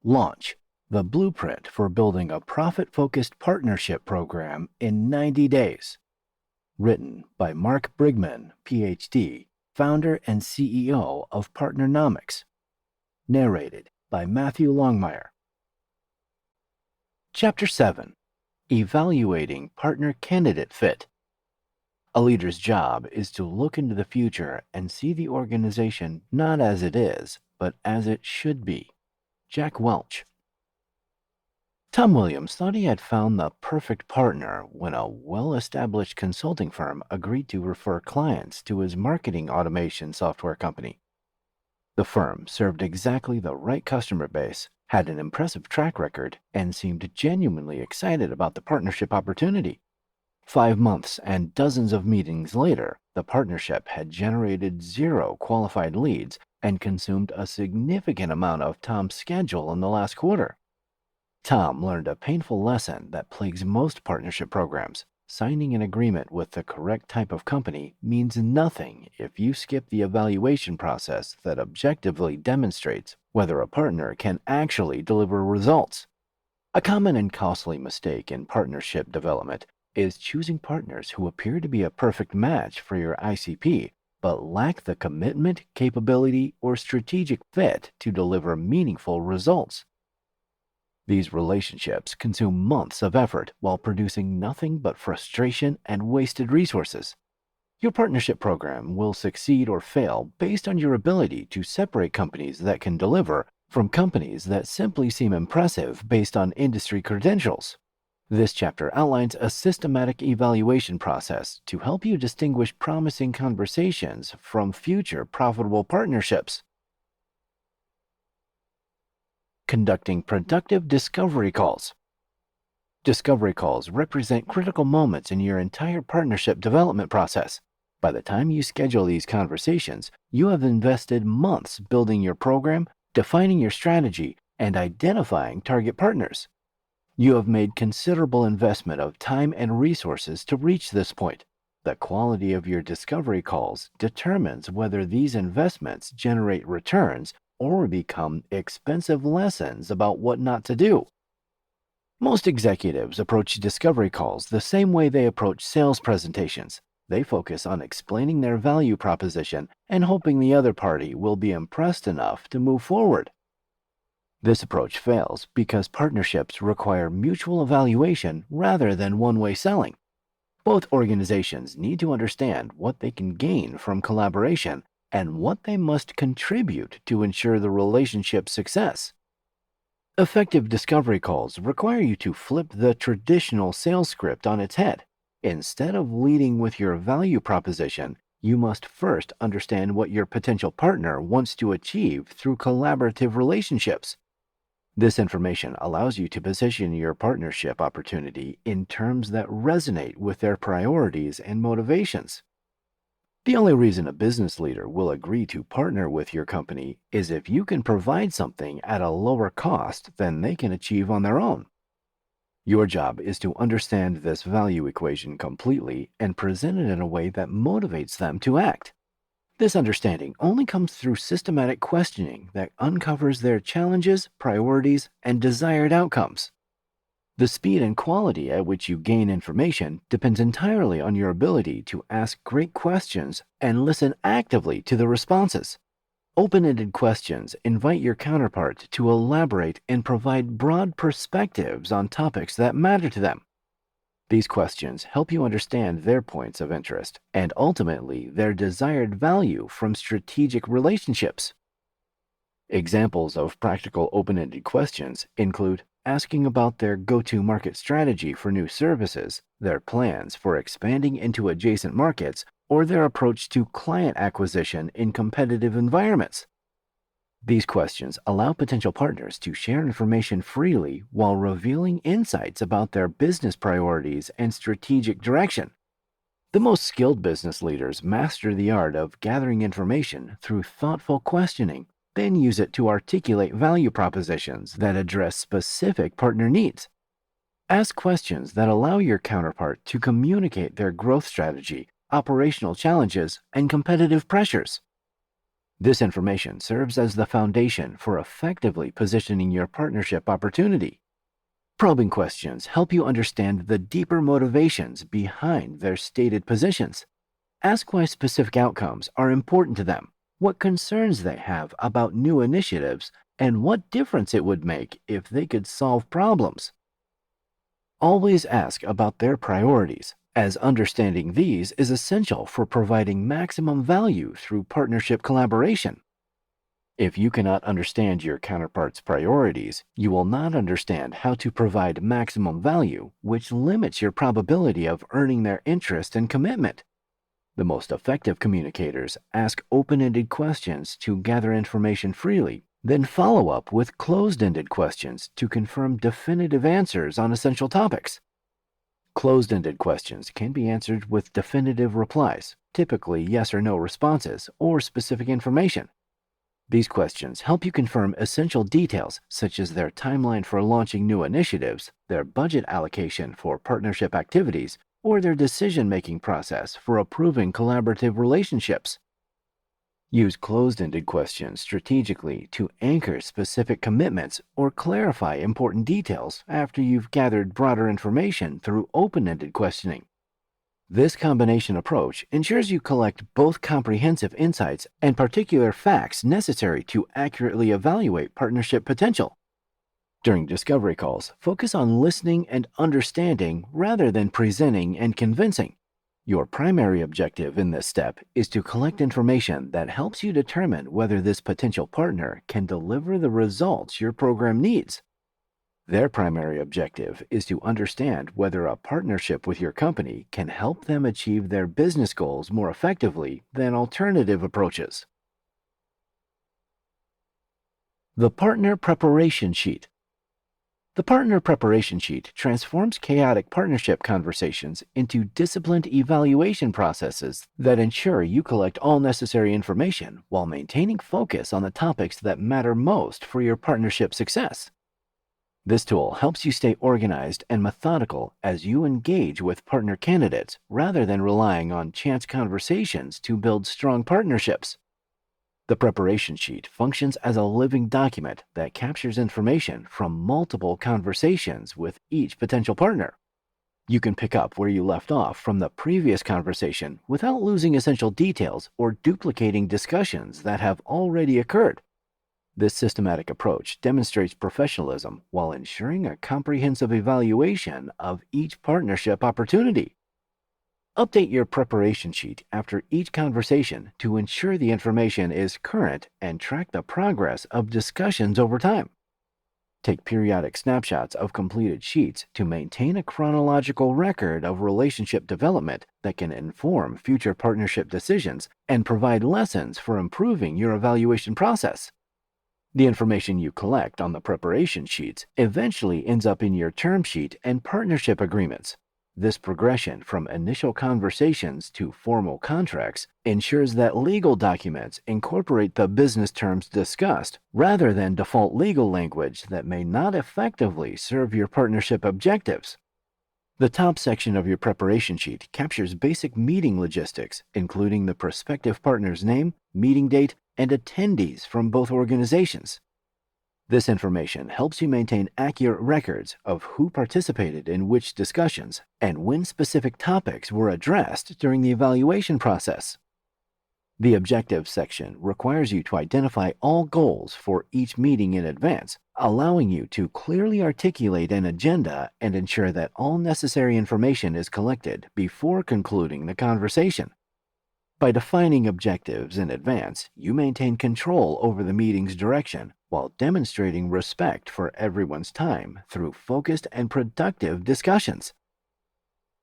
Launch, the blueprint for building a profit-focused partnership program in 90 days. Written by Mark Brigman, PhD, founder and CEO of Partnernomics. Narrated by Matthew Longmire. Chapter 7. Evaluating Partner Candidate Fit. A leader's job is to look into the future and see the organization not as it is, but as it should be. Jack Welch. Tom Williams thought he had found the perfect partner when a well-established consulting firm agreed to refer clients to his marketing automation software company. The firm served exactly the right customer base, had an impressive track record, and seemed genuinely excited about the partnership opportunity. 5 months and dozens of meetings later, the partnership had generated 0 qualified leads and consumed a significant amount of Tom's schedule in the last quarter. Tom learned a painful lesson that plagues most partnership programs. Signing an agreement with the correct type of company means nothing if you skip the evaluation process that objectively demonstrates whether a partner can actually deliver results. A common and costly mistake in partnership development is choosing partners who appear to be a perfect match for your ICP, but lack the commitment, capability, or strategic fit to deliver meaningful results. These relationships consume months of effort while producing nothing but frustration and wasted resources. Your partnership program will succeed or fail based on your ability to separate companies that can deliver from companies that simply seem impressive based on industry credentials. This chapter outlines a systematic evaluation process to help you distinguish promising conversations from future profitable partnerships. Conducting productive discovery calls. Discovery calls represent critical moments in your entire partnership development process. By the time you schedule these conversations, you have invested months building your program, defining your strategy, and identifying target partners. You have made considerable investment of time and resources to reach this point. The quality of your discovery calls determines whether these investments generate returns or become expensive lessons about what not to do. Most executives approach discovery calls the same way they approach sales presentations. They focus on explaining their value proposition and hoping the other party will be impressed enough to move forward. This approach fails because partnerships require mutual evaluation rather than one-way selling. Both organizations need to understand what they can gain from collaboration and what they must contribute to ensure the relationship's success. Effective discovery calls require you to flip the traditional sales script on its head. Instead of leading with your value proposition, you must first understand what your potential partner wants to achieve through collaborative relationships. This information allows you to position your partnership opportunity in terms that resonate with their priorities and motivations. The only reason a business leader will agree to partner with your company is if you can provide something at a lower cost than they can achieve on their own. Your job is to understand this value equation completely and present it in a way that motivates them to act. This understanding only comes through systematic questioning that uncovers their challenges, priorities, and desired outcomes. The speed and quality at which you gain information depends entirely on your ability to ask great questions and listen actively to the responses. Open-ended questions invite your counterpart to elaborate and provide broad perspectives on topics that matter to them. These questions help you understand their points of interest and ultimately their desired value from strategic relationships. Examples of practical open-ended questions include asking about their go-to-market strategy for new services, their plans for expanding into adjacent markets, or their approach to client acquisition in competitive environments. These questions allow potential partners to share information freely while revealing insights about their business priorities and strategic direction. The most skilled business leaders master the art of gathering information through thoughtful questioning, then use it to articulate value propositions that address specific partner needs. Ask questions that allow your counterpart to communicate their growth strategy, operational challenges, and competitive pressures. This information serves as the foundation for effectively positioning your partnership opportunity. Probing questions help you understand the deeper motivations behind their stated positions. Ask why specific outcomes are important to them, what concerns they have about new initiatives, and what difference it would make if they could solve problems. Always ask about their priorities, as understanding these is essential for providing maximum value through partnership collaboration. If you cannot understand your counterpart's priorities, you will not understand how to provide maximum value, which limits your probability of earning their interest and commitment. The most effective communicators ask open-ended questions to gather information freely, then follow up with closed-ended questions to confirm definitive answers on essential topics. Closed-ended questions can be answered with definitive replies, typically yes or no responses, or specific information. These questions help you confirm essential details such as their timeline for launching new initiatives, their budget allocation for partnership activities, or their decision-making process for approving collaborative relationships. Use closed-ended questions strategically to anchor specific commitments or clarify important details after you've gathered broader information through open-ended questioning. This combination approach ensures you collect both comprehensive insights and particular facts necessary to accurately evaluate partnership potential. During discovery calls, focus on listening and understanding rather than presenting and convincing. Your primary objective in this step is to collect information that helps you determine whether this potential partner can deliver the results your program needs. Their primary objective is to understand whether a partnership with your company can help them achieve their business goals more effectively than alternative approaches. The Partner Preparation Sheet. The Partner Preparation Sheet transforms chaotic partnership conversations into disciplined evaluation processes that ensure you collect all necessary information while maintaining focus on the topics that matter most for your partnership success. This tool helps you stay organized and methodical as you engage with partner candidates rather than relying on chance conversations to build strong partnerships. The preparation sheet functions as a living document that captures information from multiple conversations with each potential partner. You can pick up where you left off from the previous conversation without losing essential details or duplicating discussions that have already occurred. This systematic approach demonstrates professionalism while ensuring a comprehensive evaluation of each partnership opportunity. Update your preparation sheet after each conversation to ensure the information is current and track the progress of discussions over time. Take periodic snapshots of completed sheets to maintain a chronological record of relationship development that can inform future partnership decisions and provide lessons for improving your evaluation process. The information you collect on the preparation sheets eventually ends up in your term sheet and partnership agreements. This progression from initial conversations to formal contracts ensures that legal documents incorporate the business terms discussed rather than default legal language that may not effectively serve your partnership objectives. The top section of your preparation sheet captures basic meeting logistics, including the prospective partner's name, meeting date, and attendees from both organizations. This information helps you maintain accurate records of who participated in which discussions and when specific topics were addressed during the evaluation process. The objectives section requires you to identify all goals for each meeting in advance, allowing you to clearly articulate an agenda and ensure that all necessary information is collected before concluding the conversation. By defining objectives in advance, you maintain control over the meeting's direction while demonstrating respect for everyone's time through focused and productive discussions.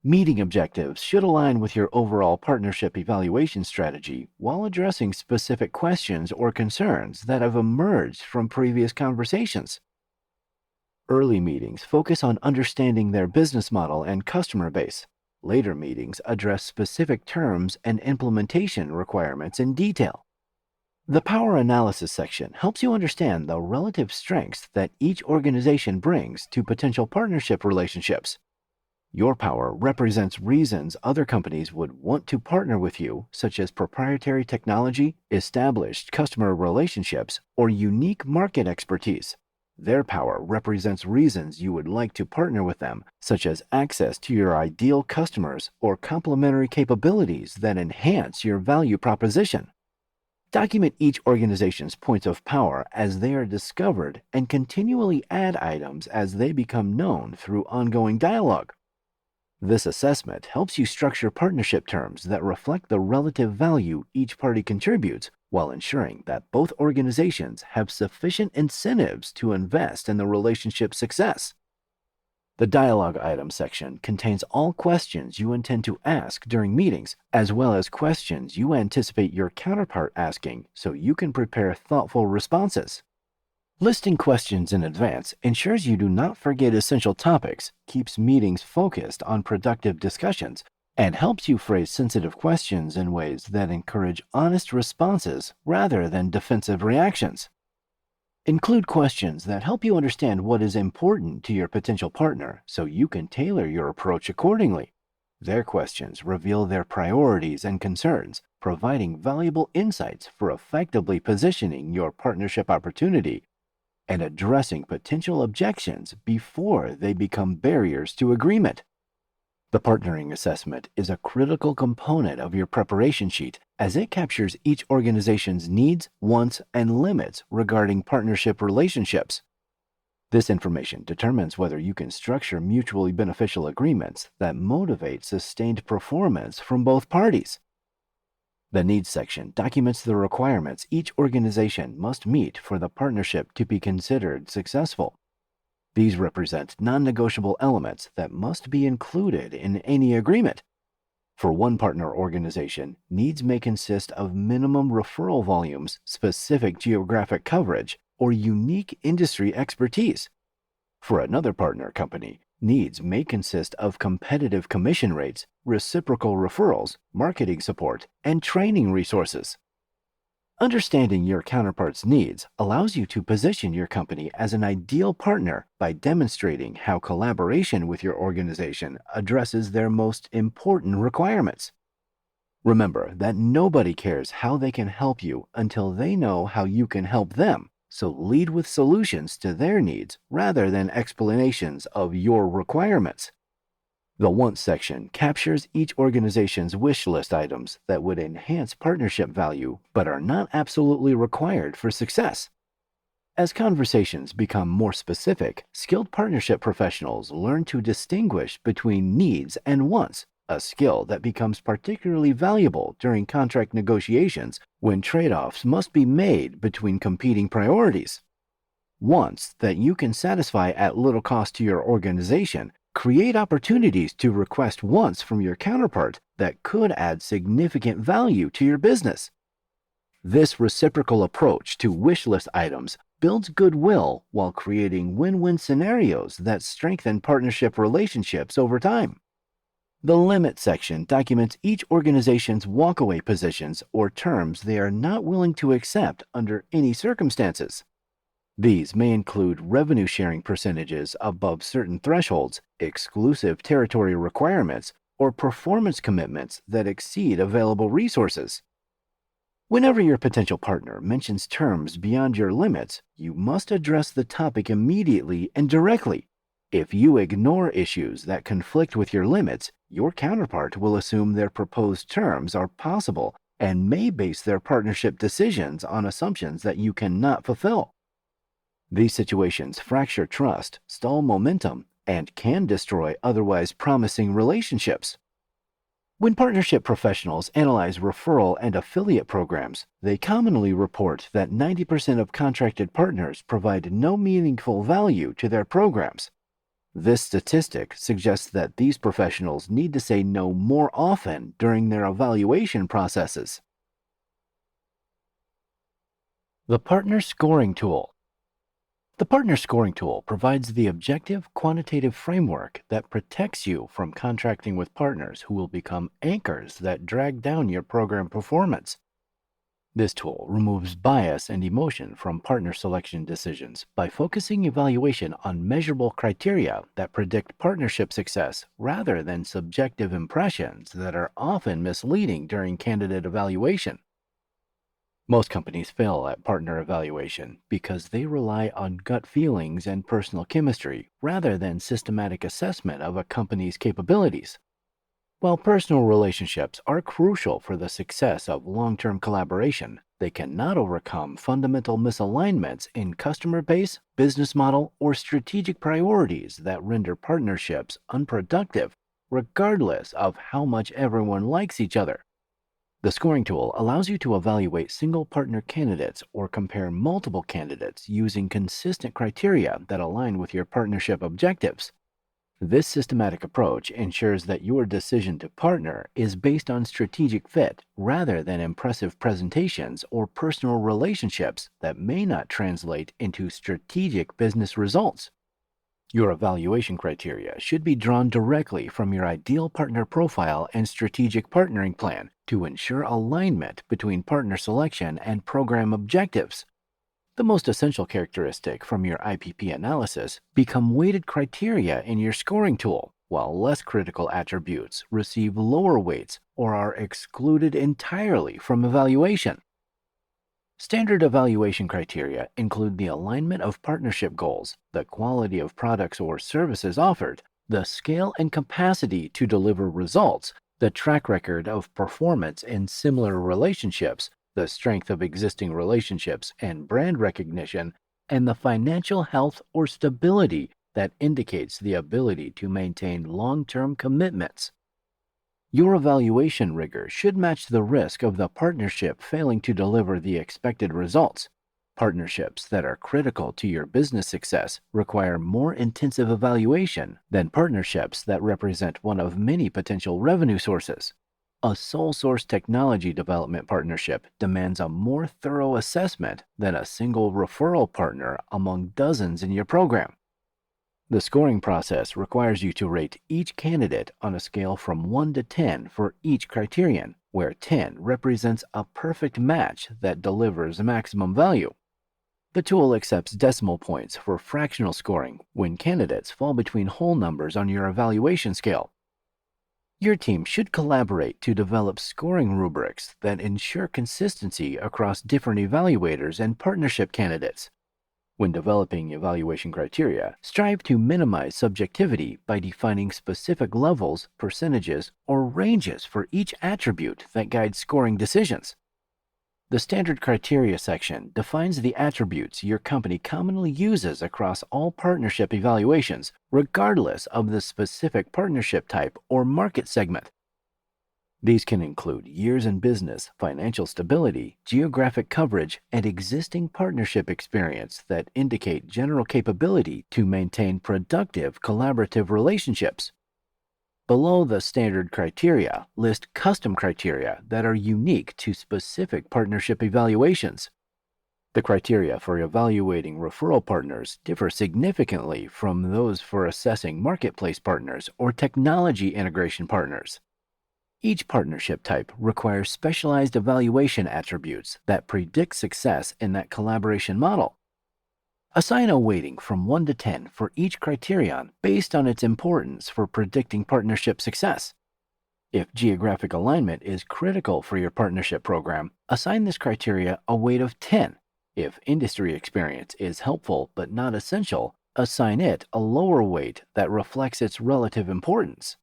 Meeting objectives should align with your overall partnership evaluation strategy while addressing specific questions or concerns that have emerged from previous conversations. Early meetings focus on understanding their business model and customer base. Later meetings address specific terms and implementation requirements in detail. The power analysis section helps you understand the relative strengths that each organization brings to potential partnership relationships. Your power represents reasons other companies would want to partner with you, such as proprietary technology, established customer relationships, or unique market expertise. Their power represents reasons you would like to partner with them, such as access to your ideal customers or complementary capabilities that enhance your value proposition. Document each organization's points of power as they are discovered and continually add items as they become known through ongoing dialogue. This assessment helps you structure partnership terms that reflect the relative value each party contributes while ensuring that both organizations have sufficient incentives to invest in the relationship's success. The dialogue item section contains all questions you intend to ask during meetings, as well as questions you anticipate your counterpart asking so you can prepare thoughtful responses. Listing questions in advance ensures you do not forget essential topics, keeps meetings focused on productive discussions, and helps you phrase sensitive questions in ways that encourage honest responses rather than defensive reactions. Include questions that help you understand what is important to your potential partner so you can tailor your approach accordingly. Their questions reveal their priorities and concerns, providing valuable insights for effectively positioning your partnership opportunity and addressing potential objections before they become barriers to agreement. The partnering assessment is a critical component of your preparation sheet as it captures each organization's needs, wants, and limits regarding partnership relationships. This information determines whether you can structure mutually beneficial agreements that motivate sustained performance from both parties. The needs section documents the requirements each organization must meet for the partnership to be considered successful. These represent non-negotiable elements that must be included in any agreement. For one partner organization, needs may consist of minimum referral volumes, specific geographic coverage, or unique industry expertise. For another partner company, needs may consist of competitive commission rates, reciprocal referrals, marketing support, and training resources. Understanding your counterpart's needs allows you to position your company as an ideal partner by demonstrating how collaboration with your organization addresses their most important requirements. Remember that nobody cares how they can help you until they know how you can help them, so lead with solutions to their needs rather than explanations of your requirements. The wants section captures each organization's wish list items that would enhance partnership value but are not absolutely required for success. As conversations become more specific, skilled partnership professionals learn to distinguish between needs and wants, a skill that becomes particularly valuable during contract negotiations when trade-offs must be made between competing priorities. Wants that you can satisfy at little cost to your organization create opportunities to request wants from your counterpart that could add significant value to your business. This reciprocal approach to wish list items builds goodwill while creating win-win scenarios that strengthen partnership relationships over time. The limit section documents each organization's walkaway positions or terms they are not willing to accept under any circumstances. These may include revenue sharing percentages above certain thresholds, exclusive territory requirements, or performance commitments that exceed available resources. Whenever your potential partner mentions terms beyond your limits, you must address the topic immediately and directly. If you ignore issues that conflict with your limits, your counterpart will assume their proposed terms are possible and may base their partnership decisions on assumptions that you cannot fulfill. These situations fracture trust, stall momentum, and can destroy otherwise promising relationships. When partnership professionals analyze referral and affiliate programs, they commonly report that 90% of contracted partners provide no meaningful value to their programs. This statistic suggests that these professionals need to say no more often during their evaluation processes. The Partner Scoring Tool. The Partner Scoring Tool provides the objective, quantitative framework that protects you from contracting with partners who will become anchors that drag down your program performance. This tool removes bias and emotion from partner selection decisions by focusing evaluation on measurable criteria that predict partnership success rather than subjective impressions that are often misleading during candidate evaluation. Most companies fail at partner evaluation because they rely on gut feelings and personal chemistry rather than systematic assessment of a company's capabilities. While personal relationships are crucial for the success of long-term collaboration, they cannot overcome fundamental misalignments in customer base, business model, or strategic priorities that render partnerships unproductive, regardless of how much everyone likes each other. The scoring tool allows you to evaluate single partner candidates or compare multiple candidates using consistent criteria that align with your partnership objectives. This systematic approach ensures that your decision to partner is based on strategic fit rather than impressive presentations or personal relationships that may not translate into strategic business results. Your evaluation criteria should be drawn directly from your ideal partner profile and strategic partnering plan to ensure alignment between partner selection and program objectives. The most essential characteristic from your IPP analysis become weighted criteria in your scoring tool, while less critical attributes receive lower weights or are excluded entirely from evaluation. Standard evaluation criteria include the alignment of partnership goals, the quality of products or services offered, the scale and capacity to deliver results, the track record of performance in similar relationships, the strength of existing relationships and brand recognition, and the financial health or stability that indicates the ability to maintain long-term commitments. Your evaluation rigor should match the risk of the partnership failing to deliver the expected results. Partnerships that are critical to your business success require more intensive evaluation than partnerships that represent one of many potential revenue sources. A sole source technology development partnership demands a more thorough assessment than a single referral partner among dozens in your program. The scoring process requires you to rate each candidate on a scale from 1 to 10 for each criterion, where 10 represents a perfect match that delivers maximum value. The tool accepts decimal points for fractional scoring when candidates fall between whole numbers on your evaluation scale. Your team should collaborate to develop scoring rubrics that ensure consistency across different evaluators and partnership candidates. When developing evaluation criteria, strive to minimize subjectivity by defining specific levels, percentages, or ranges for each attribute that guides scoring decisions. The standard criteria section defines the attributes your company commonly uses across all partnership evaluations, regardless of the specific partnership type or market segment. These can include years in business, financial stability, geographic coverage, and existing partnership experience that indicate general capability to maintain productive collaborative relationships. Below the standard criteria, list custom criteria that are unique to specific partnership evaluations. The criteria for evaluating referral partners differ significantly from those for assessing marketplace partners or technology integration partners. Each partnership type requires specialized evaluation attributes that predict success in that collaboration model. Assign a weighting from 1 to 10 for each criterion based on its importance for predicting partnership success. If geographic alignment is critical for your partnership program, assign this criteria a weight of 10. If industry experience is helpful but not essential, assign it a lower weight that reflects its relative importance.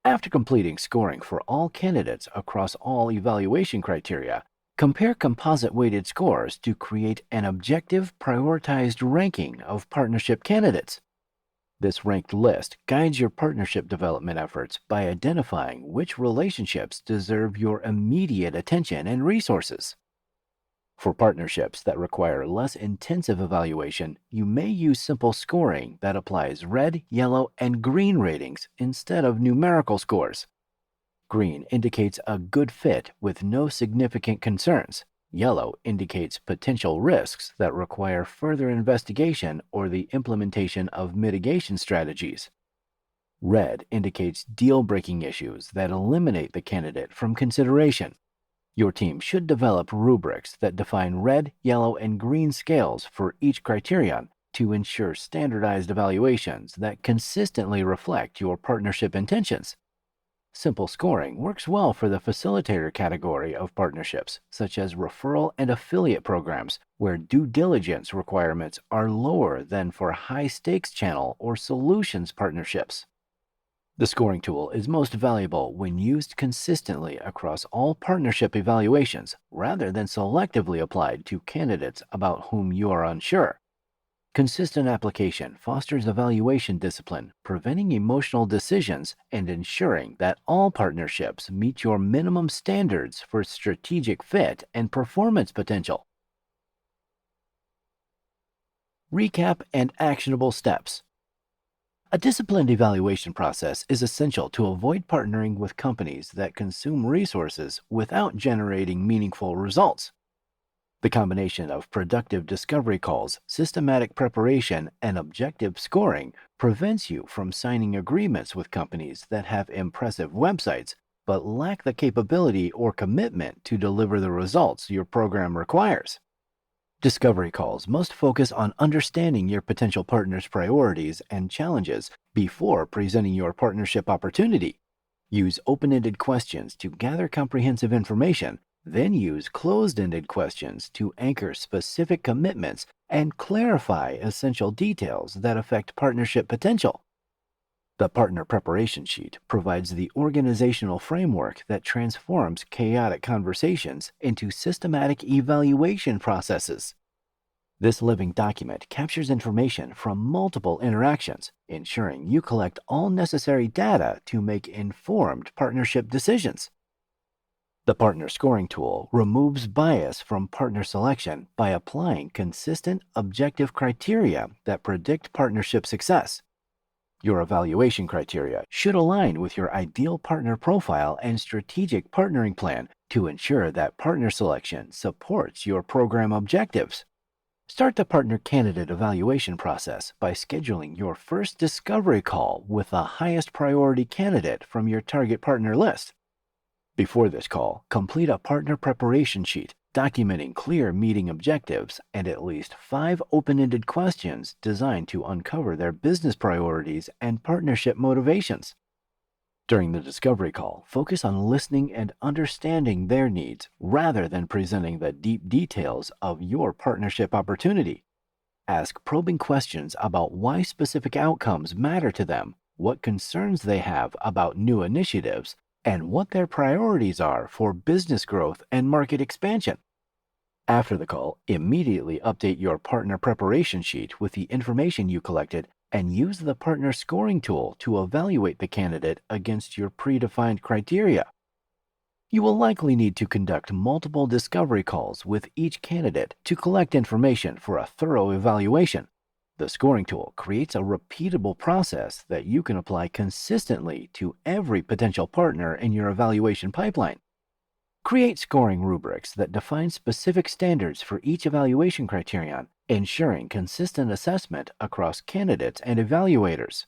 After completing scoring for all candidates across all evaluation criteria, compare composite weighted scores to create an objective, prioritized ranking of partnership candidates. This ranked list guides your partnership development efforts by identifying which relationships deserve your immediate attention and resources. For partnerships that require less intensive evaluation, you may use simple scoring that applies red, yellow, and green ratings instead of numerical scores. Green indicates a good fit with no significant concerns. Yellow indicates potential risks that require further investigation or the implementation of mitigation strategies. Red indicates deal-breaking issues that eliminate the candidate from consideration. Your team should develop rubrics that define red, yellow, and green scales for each criterion to ensure standardized evaluations that consistently reflect your partnership intentions. Simple scoring works well for the facilitator category of partnerships, such as referral and affiliate programs, where due diligence requirements are lower than for high-stakes channel or solutions partnerships. The scoring tool is most valuable when used consistently across all partnership evaluations, rather than selectively applied to candidates about whom you are unsure. Consistent application fosters evaluation discipline, preventing emotional decisions and ensuring that all partnerships meet your minimum standards for strategic fit and performance potential. Recap and actionable steps. A disciplined evaluation process is essential to avoid partnering with companies that consume resources without generating meaningful results. The combination of productive discovery calls, systematic preparation, and objective scoring prevents you from signing agreements with companies that have impressive websites but lack the capability or commitment to deliver the results your program requires. Discovery calls must focus on understanding your potential partner's priorities and challenges before presenting your partnership opportunity. Use open-ended questions to gather comprehensive information, then use closed-ended questions to anchor specific commitments and clarify essential details that affect partnership potential. The Partner Preparation Sheet provides the organizational framework that transforms chaotic conversations into systematic evaluation processes. This living document captures information from multiple interactions, ensuring you collect all necessary data to make informed partnership decisions. The Partner Scoring Tool removes bias from partner selection by applying consistent, objective criteria that predict partnership success. Your evaluation criteria should align with your ideal partner profile and strategic partnering plan to ensure that partner selection supports your program objectives. Start the partner candidate evaluation process by scheduling your first discovery call with the highest priority candidate from your target partner list. Before this call, complete a partner preparation sheet documenting clear meeting objectives and at least 5 open-ended questions designed to uncover their business priorities and partnership motivations. During the discovery call, focus on listening and understanding their needs rather than presenting the deep details of your partnership opportunity. Ask probing questions about why specific outcomes matter to them, what concerns they have about new initiatives, and what their priorities are for business growth and market expansion. After the call, immediately update your partner preparation sheet with the information you collected and use the partner scoring tool to evaluate the candidate against your predefined criteria. You will likely need to conduct multiple discovery calls with each candidate to collect information for a thorough evaluation. The scoring tool creates a repeatable process that you can apply consistently to every potential partner in your evaluation pipeline. Create scoring rubrics that define specific standards for each evaluation criterion, ensuring consistent assessment across candidates and evaluators.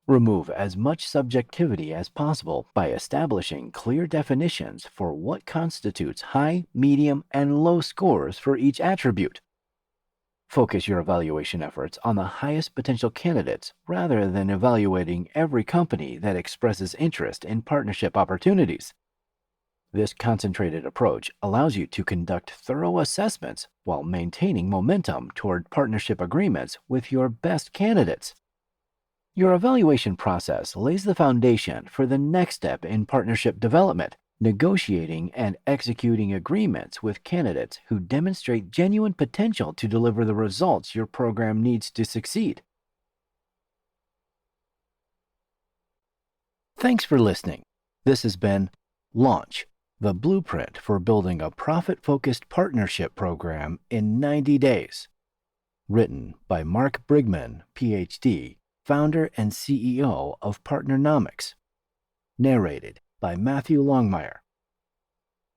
Remove as much subjectivity as possible by establishing clear definitions for what constitutes high, medium, and low scores for each attribute. Focus your evaluation efforts on the highest potential candidates rather than evaluating every company that expresses interest in partnership opportunities. This concentrated approach allows you to conduct thorough assessments while maintaining momentum toward partnership agreements with your best candidates. Your evaluation process lays the foundation for the next step in partnership development, negotiating and executing agreements with candidates who demonstrate genuine potential to deliver the results your program needs to succeed. Thanks for listening. This has been Launch, the blueprint for building a profit-focused partnership program in 90 days. Written by Mark Brigman, PhD, founder and CEO of Partnernomics. Narrated by Matthew Longmire.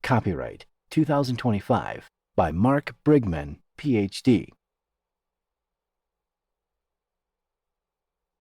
Copyright 2025 by Mark Brigman, PhD.